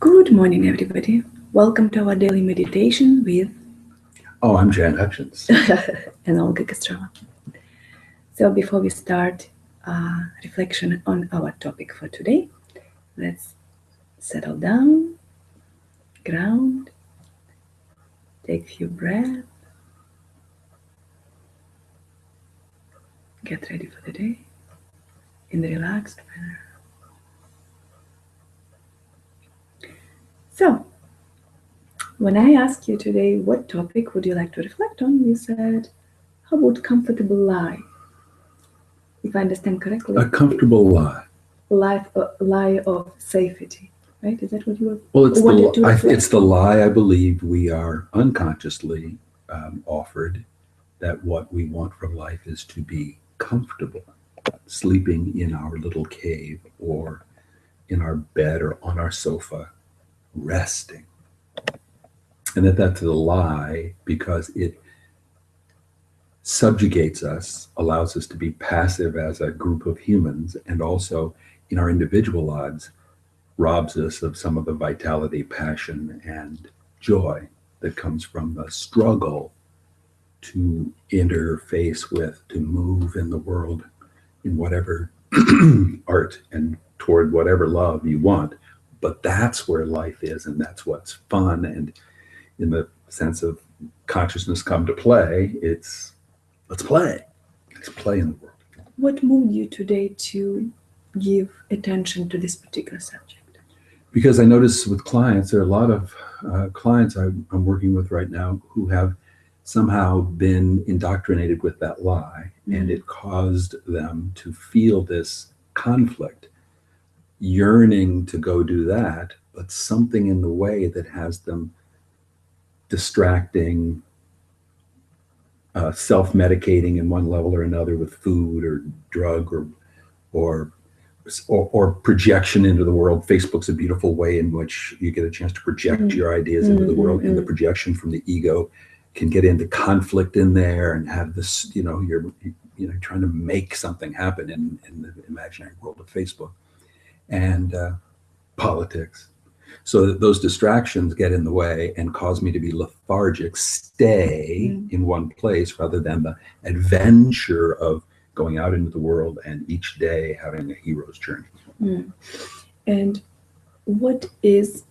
Good morning, everybody. Welcome to our daily meditation with I'm Hutchins. and Olga Kostrova. So before we start reflection on our topic for today, let's settle down, ground, take a few breaths, get ready for the day in a relaxed manner. So, when I asked you today what topic would you like to reflect on, you said, how about comfortable lie? If I understand correctly. A comfortable lie. Lie of safety, right? Is that what you Well, it's the lie I believe we are unconsciously offered, that what we want from life is to be comfortable, sleeping in our little cave or in our bed or on our sofa, resting. And that's a lie because it subjugates us, allows us to be passive as a group of humans, and also in our individual lives robs us of some of the vitality, passion, and joy that comes from the struggle to interface with, to move in the world in whatever art and toward whatever love you want. But that's where life is, and that's what's fun. And in the sense of consciousness come to play, let's play. Let's play in the world. What moved you today to give attention to this particular subject? Because I notice with clients, there are a lot of clients I'm working with right now who have somehow been indoctrinated with that lie, and it caused them to feel this conflict, yearning to go do that, but something in the way that has them distracting, self-medicating in one level or another with food or drug or projection into the world. Facebook's a beautiful way in which you get a chance to project your ideas into the world, and the projection from the ego can get into conflict in there and have this, you're trying to make something happen in the imaginary world of Facebook and politics. So that those distractions get in the way and cause me to be lethargic, stay in one place rather than the adventure of going out into the world and each day having a hero's journey. And what is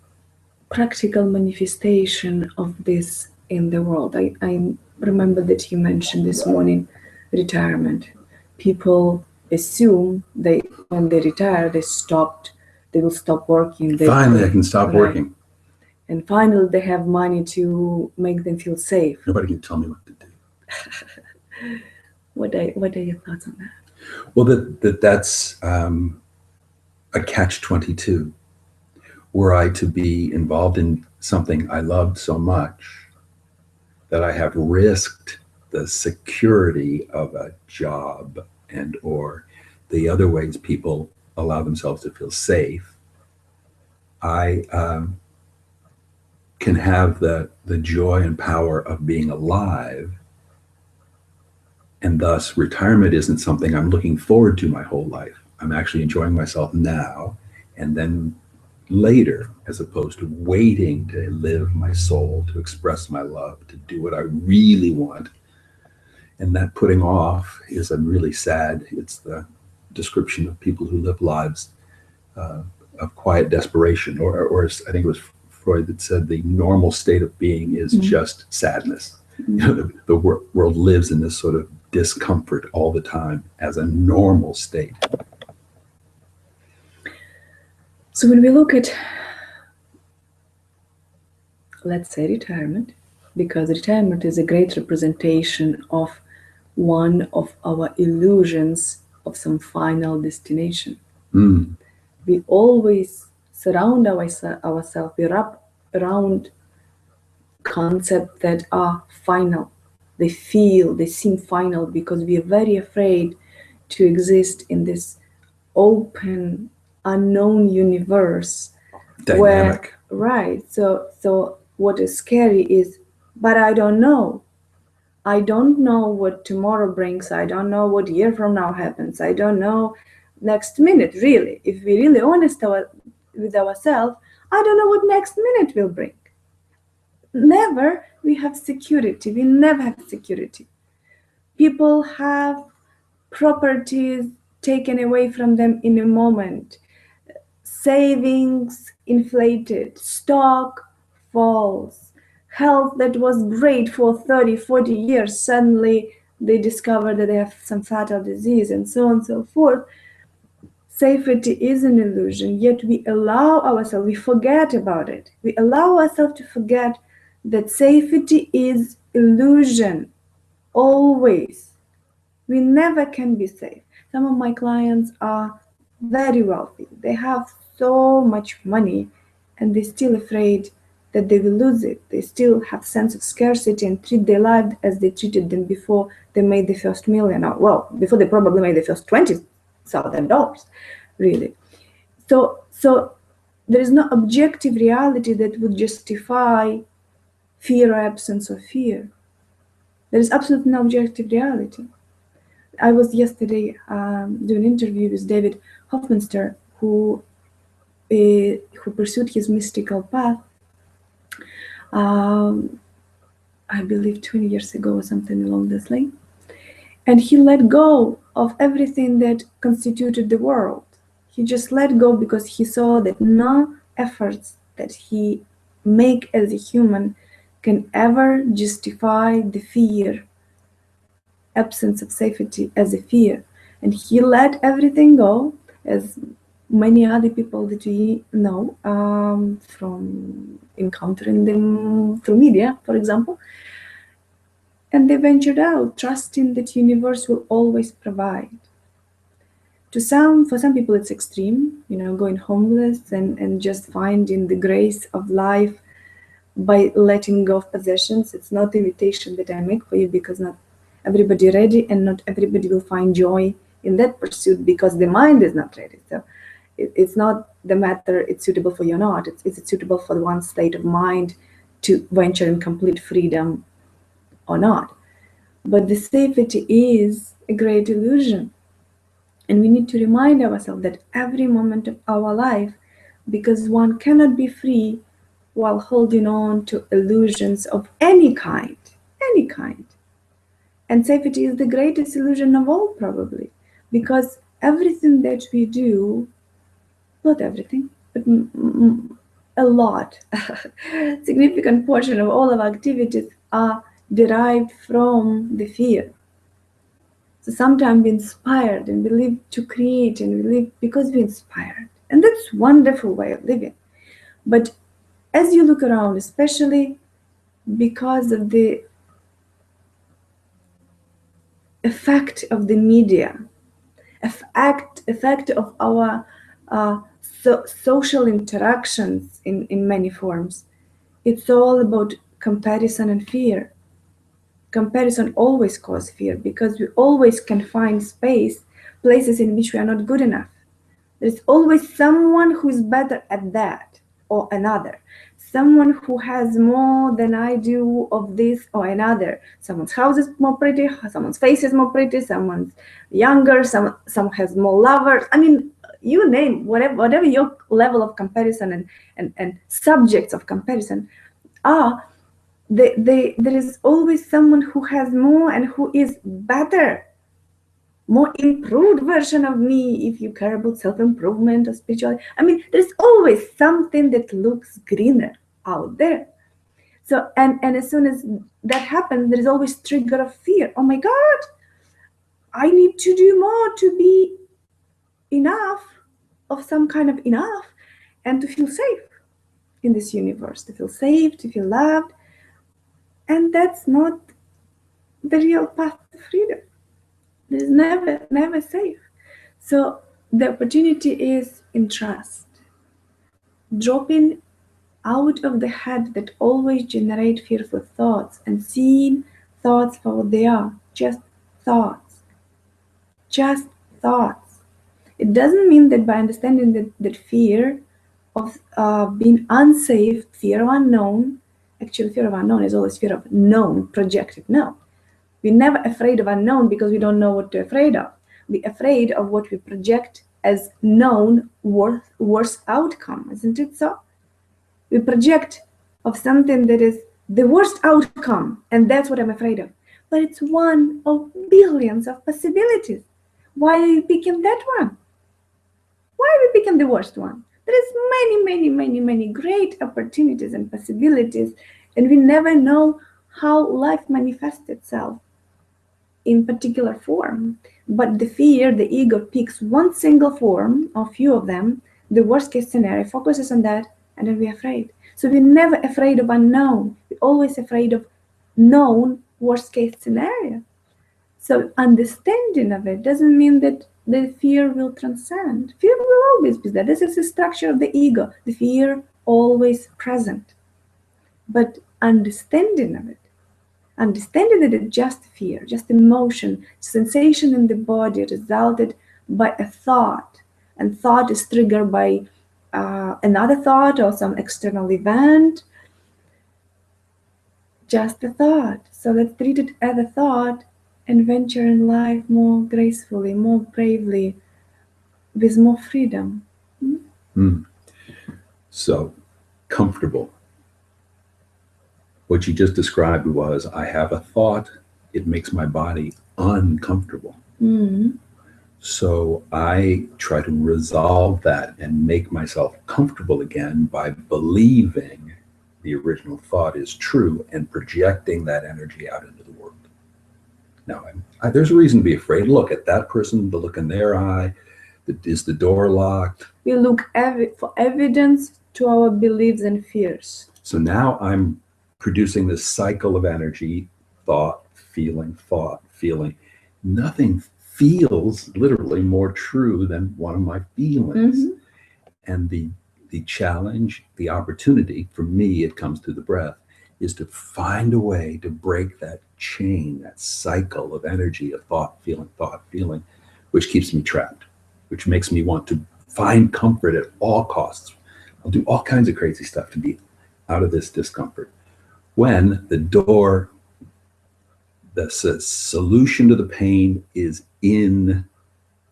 practical manifestation of this in the world? I remember that you mentioned this morning retirement. People assume when they retire, they will stop working. Finally, I can stop working. And finally, they have money to make them feel safe. Nobody can tell me what to do. What are your thoughts on that? Well, that's a catch-22. Were I to be involved in something I loved so much that I have risked the security of a job and or the other ways people allow themselves to feel safe, I can have the joy and power of being alive. And thus, retirement isn't something I'm looking forward to my whole life. I'm actually enjoying myself now and then later, as opposed to waiting to live my soul, to express my love, to do what I really want. And that putting off is really sad. It's the description of people who live lives of quiet desperation, or I think it was Freud that said the normal state of being is just sadness. The world lives in this sort of discomfort all the time as a normal state. So when we look at, let's say, retirement, because retirement is a great representation of one of our illusions of some final destination. We always surround ourselves, we wrap around concepts that are final. They seem final because we are very afraid to exist in this open, unknown universe. Dynamic. So what is scary is, but I don't know. I don't know what tomorrow brings. I don't know what year from now happens. I don't know next minute, really. If we're really honest with ourselves, I don't know what next minute will bring. Never we have security. We never have security. People have properties taken away from them in a moment. Savings inflated. Stock falls. Health that was great for 30, 40 years, suddenly they discover that they have some fatal disease and so on and so forth. Safety is an illusion, yet we allow ourselves, we forget about it. We allow ourselves to forget that safety is illusion, always. We never can be safe. Some of my clients are very wealthy. They have so much money and they're still afraid that they will lose it. They still have sense of scarcity and treat their life as they treated them before they made the first million. Or, well, before they probably made the first $20,000, really. So there is no objective reality that would justify fear or absence of fear. There is absolutely no objective reality. I was yesterday doing an interview with David Hoffmeister, who pursued his mystical path, I believe 20 years ago or something along this line. And he let go of everything that constituted the world. He just let go because he saw that no efforts that he make as a human can ever justify the fear, absence of safety as a fear. And he let everything go, as many other people that we know from encountering them through media, for example. And they ventured out, trusting that universe will always provide. For some people, it's extreme, going homeless and just finding the grace of life by letting go of possessions. It's not the invitation that I make for you, because not everybody ready, and not everybody will find joy in that pursuit because the mind is not ready. So it's not the matter it's suitable for you or not. Is it suitable for one state of mind to venture in complete freedom or not? But the safety is a great illusion. And we need to remind ourselves that every moment of our life, because one cannot be free while holding on to illusions of any kind. And safety is the greatest illusion of all, probably, because everything that we do, not everything, but a lot, significant portion of all of our activities are derived from the fear. So sometimes we're inspired and we live to create, and we live because we're inspired. And that's a wonderful way of living. But as you look around, especially because of the effect of the media, effect of our social interactions in many forms, it's all about comparison and fear. Comparison always causes fear, because we always can find places in which we are not good enough. There's always someone who's better at that or another. Someone who has more than I do of this or another. Someone's house is more pretty, someone's face is more pretty, someone's younger, some has more lovers. I mean, you name whatever your level of comparison and subjects of comparison are. There is always someone who has more and who is better, more improved version of me, if you care about self-improvement or spirituality. I mean, there's always something that looks greener out there. So, and as soon as that happens, there is always trigger of fear. Oh my God, I need to do more to be enough, of some kind of enough, and to feel safe in this universe, to feel safe, to feel loved. And that's not the real path to freedom. There's never safe. So the opportunity is in trust. Dropping out of the head that always generate fearful thoughts and seeing thoughts for what they are, just thoughts. Just thoughts. It doesn't mean that by understanding that fear of being unsafe, fear of unknown, actually fear of unknown is always fear of known, projected. No. We're never afraid of unknown because we don't know what to be afraid of. We're afraid of what we project as known worst outcome, isn't it so? We project of something that is the worst outcome, and that's what I'm afraid of. But it's one of billions of possibilities. Why are you picking that one? Why are we picking the worst one? There is many great opportunities and possibilities, and we never know how life manifests itself in particular form. But the fear, the ego picks one single form, or few of them, the worst case scenario, focuses on that, and then we're afraid. So we're never afraid of unknown. We're always afraid of known worst case scenario. So understanding of it doesn't mean that the fear will transcend. Fear will always be there. This is the structure of the ego. The fear always present. But understanding of it, understanding that it's just fear, just emotion, sensation in the body resulted by a thought, and thought is triggered by another thought or some external event, just a thought. So let's treat it as a thought and venture in life more gracefully, more bravely, with more freedom. So, comfortable. What you just described was, I have a thought, it makes my body uncomfortable. So I try to resolve that and make myself comfortable again by believing the original thought is true and projecting that energy out into the world. Now, there's a reason to be afraid. Look at that person, the look in their eye. Is the door locked? We look for evidence to our beliefs and fears. So now I'm producing this cycle of energy, thought, feeling, nothing feels literally more true than one of my feelings. And the challenge, the opportunity for me, it comes through the breath, is to find a way to break that chain, that cycle of energy of thought, feeling, which keeps me trapped, which makes me want to find comfort at all costs. I'll do all kinds of crazy stuff to be out of this discomfort. When the door, the solution to the pain is in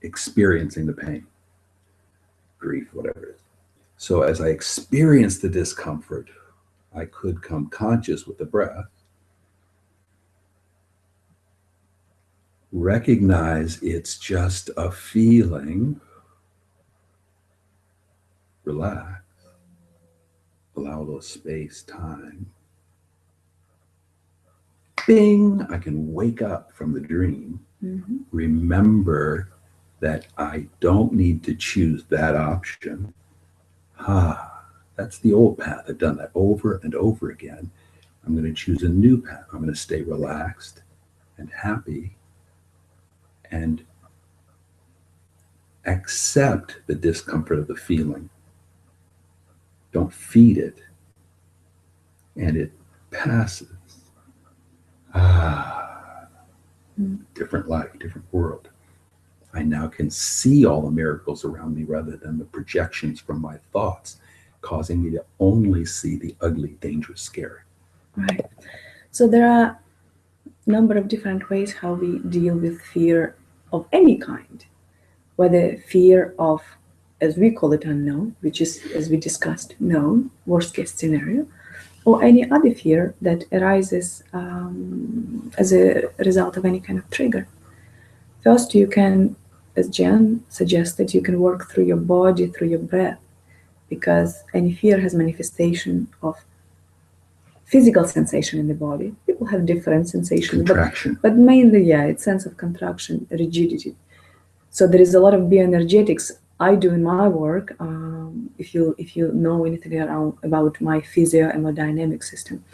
experiencing the pain, grief, whatever it is. So as I experience the discomfort, I could come conscious with the breath, recognize it's just a feeling, relax, allow a little space, time. Bing, I can wake up from the dream, remember that I don't need to choose that option. That's the old path. I've done that over and over again. I'm going to choose a new path. I'm going to stay relaxed and happy and accept the discomfort of the feeling. Don't feed it, and it passes. Different life, different world. I now can see all the miracles around me rather than the projections from my thoughts, causing me to only see the ugly, dangerous, scary. Right. So there are a number of different ways how we deal with fear of any kind, whether fear of, as we call it, unknown, which is, as we discussed, known, worst case scenario, or any other fear that arises as a result of any kind of trigger. First, you can, as Jen suggested, you can work through your body, through your breath, because any fear has manifestation of physical sensation in the body. People have different sensations, but mainly, it's sense of contraction, rigidity. So there is a lot of bioenergetics I do in my work. If you know anything about my physio-hemodynamic system,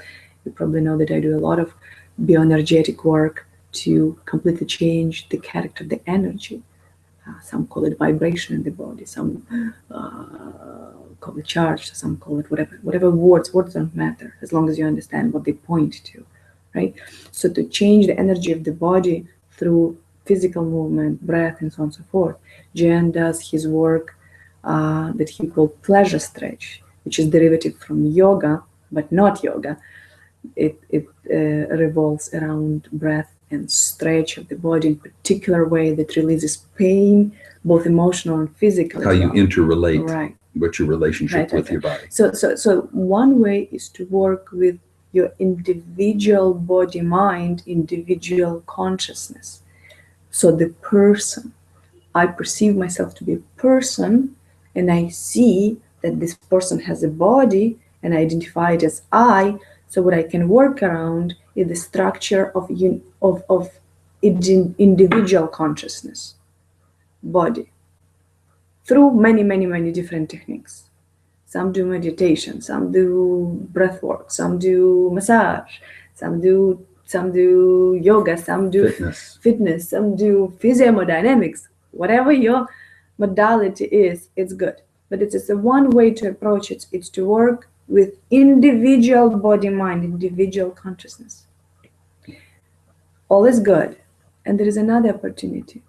you probably know that I do a lot of bioenergetic work to completely change the character, the energy. Some call it vibration in the body, some call it charge, some call it whatever words don't matter, as long as you understand what they point to, right? So to change the energy of the body through physical movement, breath, and so on and so forth, Jan does his work that he called pleasure stretch, which is derivative from yoga, but not yoga. It revolves around breath and stretch of the body in particular way that releases pain, both emotional and physical. How you interrelate. Right. What's your relationship with your body? So one way is to work with your individual body, mind, individual consciousness. So the person, I perceive myself to be a person, and I see that this person has a body, and I identify it as I. So what I can work around is the structure of individual consciousness, body, through many different techniques. Some do meditation, some do breath work, some do massage, some do yoga, some do fitness, some do physiomodynamics. Whatever your modality is, it's good. But it's just a one way to approach it. It's to work with individual body, mind, individual consciousness. All is good. And there is another opportunity.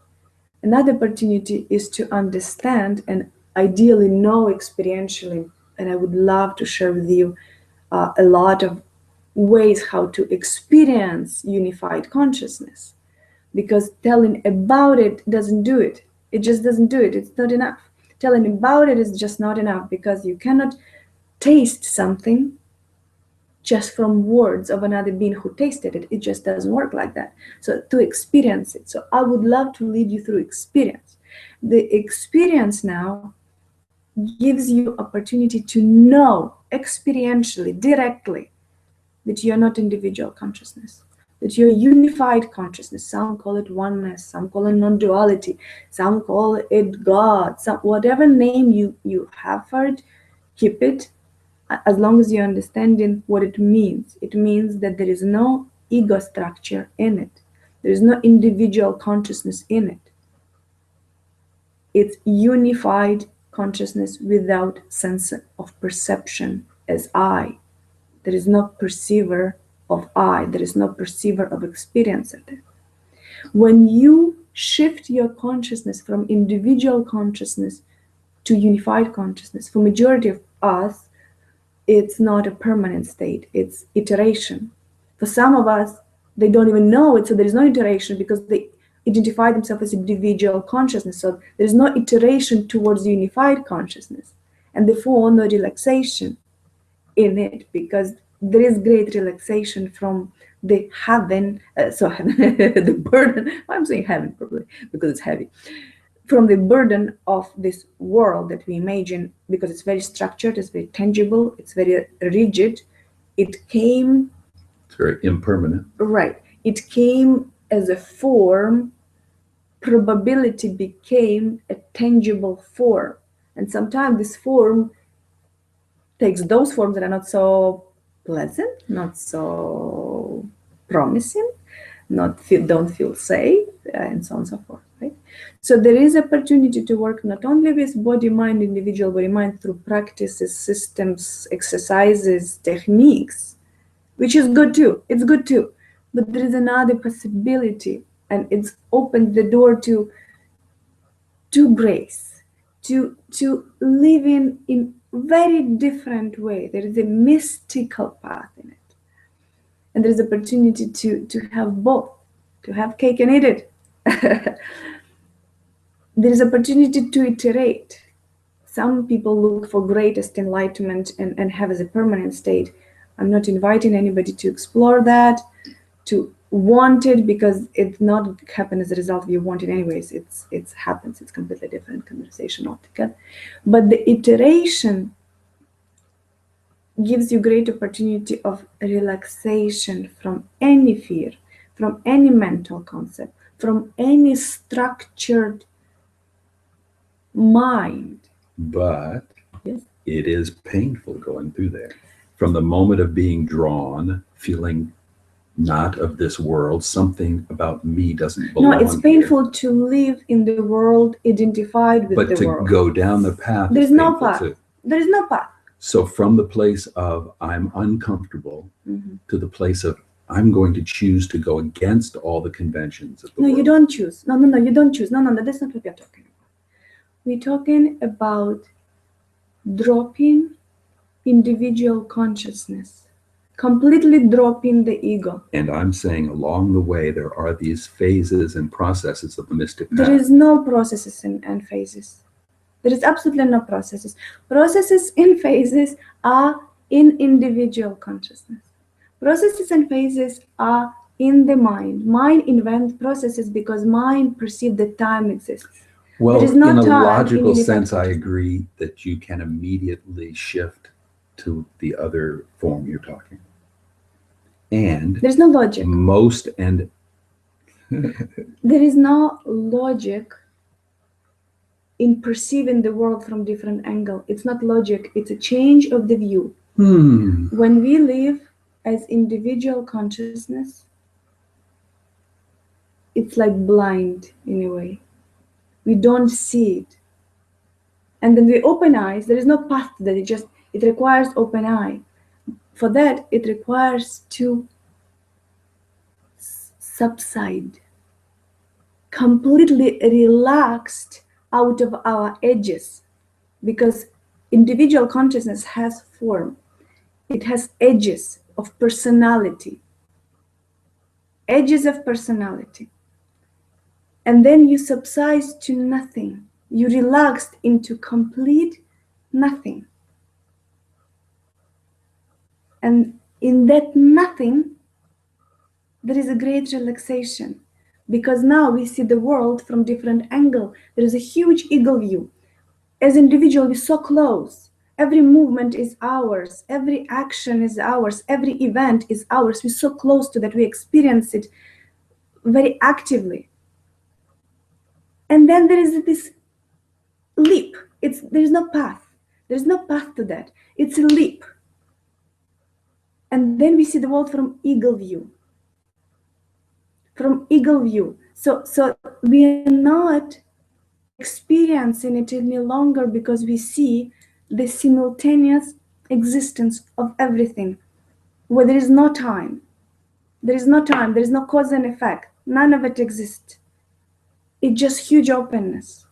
Another opportunity is to understand and ideally know experientially, and I would love to share with you a lot of ways how to experience unified consciousness, because telling about it doesn't do it. It just doesn't do it. It's not enough. Telling about it is just not enough, because you cannot taste something just from words of another being who tasted it. It just doesn't work like that. So to experience it. So I would love to lead you through experience. The experience now gives you opportunity to know experientially, directly, that you're not individual consciousness, that you're unified consciousness. Some call it oneness, some call it non-duality, some call it God, some whatever name you have for it, keep it, as long as you're understanding what it means. It means that there is no ego structure in it. There is no individual consciousness in it. It's unified consciousness without sense of perception as I. There is no perceiver of I. There is no perceiver of experience of it. When you shift your consciousness from individual consciousness to unified consciousness, for majority of us, it's not a permanent state, it's iteration. For some of us, they don't even know it, so there is no iteration because they identify themselves as individual consciousness. So there is no iteration towards unified consciousness, and therefore no relaxation in it, because there is great relaxation from the heaven, the burden. I'm saying heaven probably because it's heavy. From the burden of this world that we imagine, because it's very structured, it's very tangible, it's very rigid. It's very impermanent. Right. It came as a form. Probability became a tangible form. And sometimes this form takes those forms that are not so pleasant, not so promising, don't feel safe, and so on and so forth. Right? So there is opportunity to work not only with body, mind, individual body, mind, through practices, systems, exercises, techniques, which is good too. It's good too. But there is another possibility, and it's opened the door to grace, to live in very different way. There is a mystical path in it. And there is opportunity to have both, to have cake and eat it. There is opportunity to iterate. Some people look for greatest enlightenment and have as a permanent state. I'm not inviting anybody to explore that, to want it, because it's not happen as a result of you wanting anyways. It happens. It's completely different conversation altogether. But the iteration gives you great opportunity of relaxation from any fear, from any mental concept, from any structured mind. But yes, it is painful going through there. From the moment of being drawn, feeling not of this world, something about me doesn't belong. No, it's painful here. To live in the world identified with but the world. But to go down the path, there's no path. There is no path. So from the place of I'm uncomfortable to the place of I'm going to choose to go against all the conventions of the world. No, you don't choose. No, you don't choose. No, that's not what we're talking about. We're talking about dropping individual consciousness, completely dropping the ego. And I'm saying along the way, there are these phases and processes of the mystic path. There is no processes and phases. There is absolutely no processes. Processes in phases are in individual consciousness. Processes and phases are in the mind. Mind invents processes because mind perceives that time exists. There is Well, no in a time in logical unified sense, I consciousness. agree that you can immediately shift to the other form you're talking. And There is no logic. most and There is no logic in perceiving the world from different angle. It's not logic, it's a change of the view. When we live as individual consciousness, it's like blind in a way. We don't see it. And then we open eyes, there is no path to that, it requires open eye. For that, it requires to subside, completely relaxed out of our edges, because individual consciousness has form. It has edges of personality. Edges of personality. And then you subside to nothing. You relaxed into complete nothing. And in that nothing, there is a great relaxation. Because now we see the world from different angle. There is a huge eagle view. As individual, we're so close. Every movement is ours. Every action is ours. Every event is ours. We're so close to that. We experience it very actively. And then there is this leap. There's no path. There's no path to that. It's a leap. And then we see the world from eagle view. From eagle view. So we are not experiencing it any longer because we see the simultaneous existence of everything, where there is no time. There is no time. There is no cause and effect. None of it exists. It's just huge openness.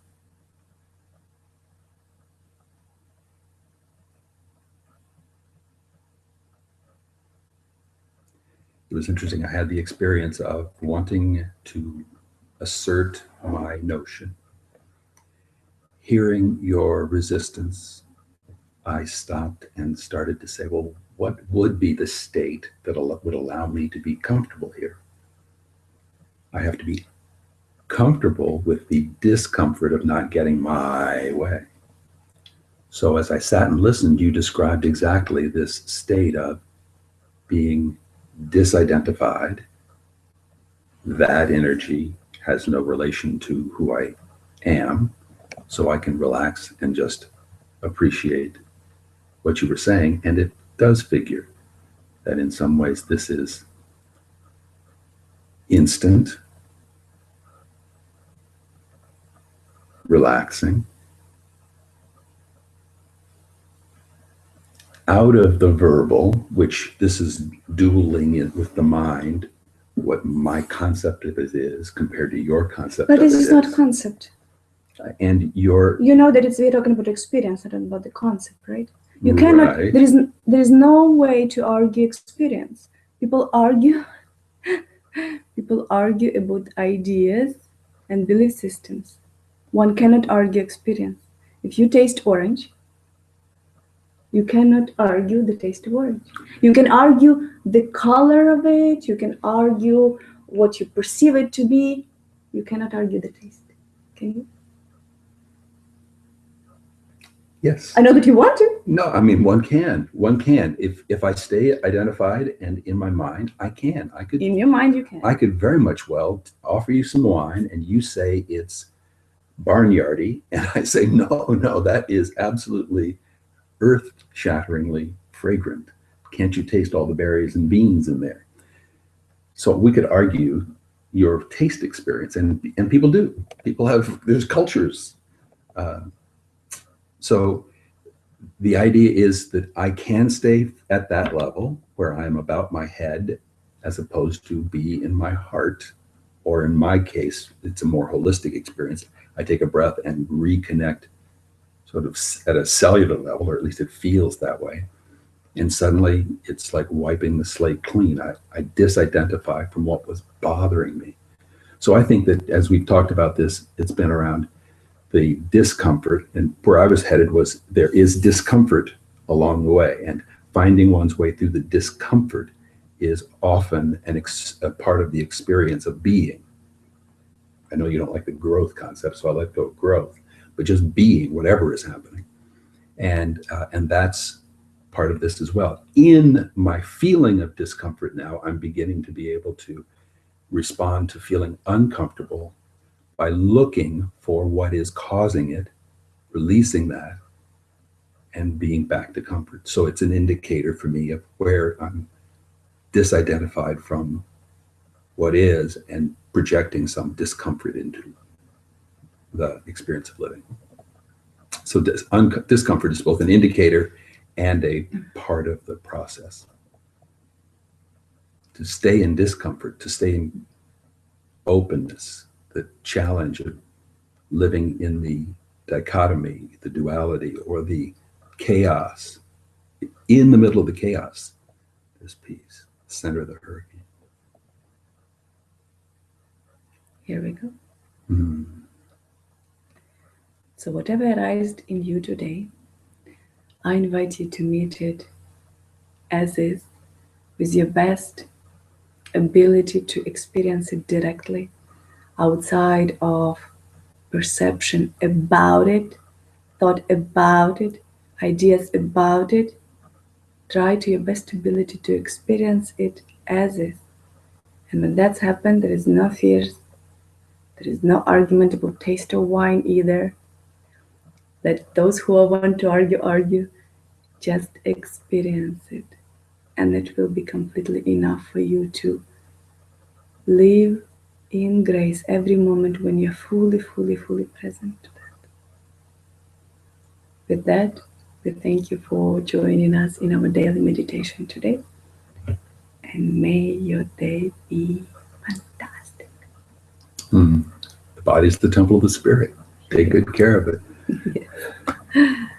it was interesting. I had the experience of wanting to assert my notion. Hearing your resistance, I stopped and started to say, well, what would be the state that would allow me to be comfortable here? I have to be comfortable with the discomfort of not getting my way. So as I sat and listened, you described exactly this state of being disidentified. That energy has no relation to who I am, so I can relax and just appreciate what you were saying. And it does figure that in some ways this is instant, relaxing, out of the verbal, which this is dueling it with the mind, what my concept of it is compared to your concept But of it this is not concept. And your, you know that we're talking about experience, not about the concept, right? You cannot. right. There is no way to argue experience. People argue. People argue about ideas and belief systems. One cannot argue experience. If you taste orange, you cannot argue the taste of orange. You can argue the color of it. You can argue what you perceive it to be. You cannot argue the taste. Can you? Yes. I know that you want to. No, I mean, one can. If I stay identified and in my mind, I can. I could. In your mind, you can. I could very much well offer you some wine, and you say it's barnyardy, and I say no, that is absolutely earth-shatteringly fragrant. Can't you taste all the berries and beans in there? So we could argue your taste experience, and people do. People have. There's cultures. So the idea is that I can stay at that level where I'm about my head as opposed to be in my heart, or in my case, it's a more holistic experience. I take a breath and reconnect sort of at a cellular level, or at least it feels that way. And suddenly it's like wiping the slate clean. I disidentify from what was bothering me. So I think that as we've talked about this, it's been around the discomfort, and where I was headed was there is discomfort along the way, and finding one's way through the discomfort is often a part of the experience of being. I know you don't like the growth concept, so I let go of growth, but just being whatever is happening. And that's part of this as well. In my feeling of discomfort now, I'm beginning to be able to respond to feeling uncomfortable by looking for what is causing it, releasing that, and being back to comfort. So it's an indicator for me of where I'm disidentified from what is and projecting some discomfort into the experience of living. So discomfort is both an indicator and a part of the process. To stay in discomfort, to stay in openness, the challenge of living in the dichotomy, the duality, or the chaos. In the middle of the chaos, there's peace, center of the hurricane. Here we go. Mm. So whatever arises in you today, I invite you to meet it as is, with your best ability to experience it directly, outside of perception about it, thought about it, ideas about it. Try to your best ability to experience it as is. And when that's happened, there is no fears, there is no argument about taste of wine either. Let those who want to argue, just experience it. And it will be completely enough for you to live in grace every moment when you're fully present to that. With that, we thank you for joining us in our daily meditation today. And may your day be fantastic. The body's the temple of the spirit. Take good care of it. Yes.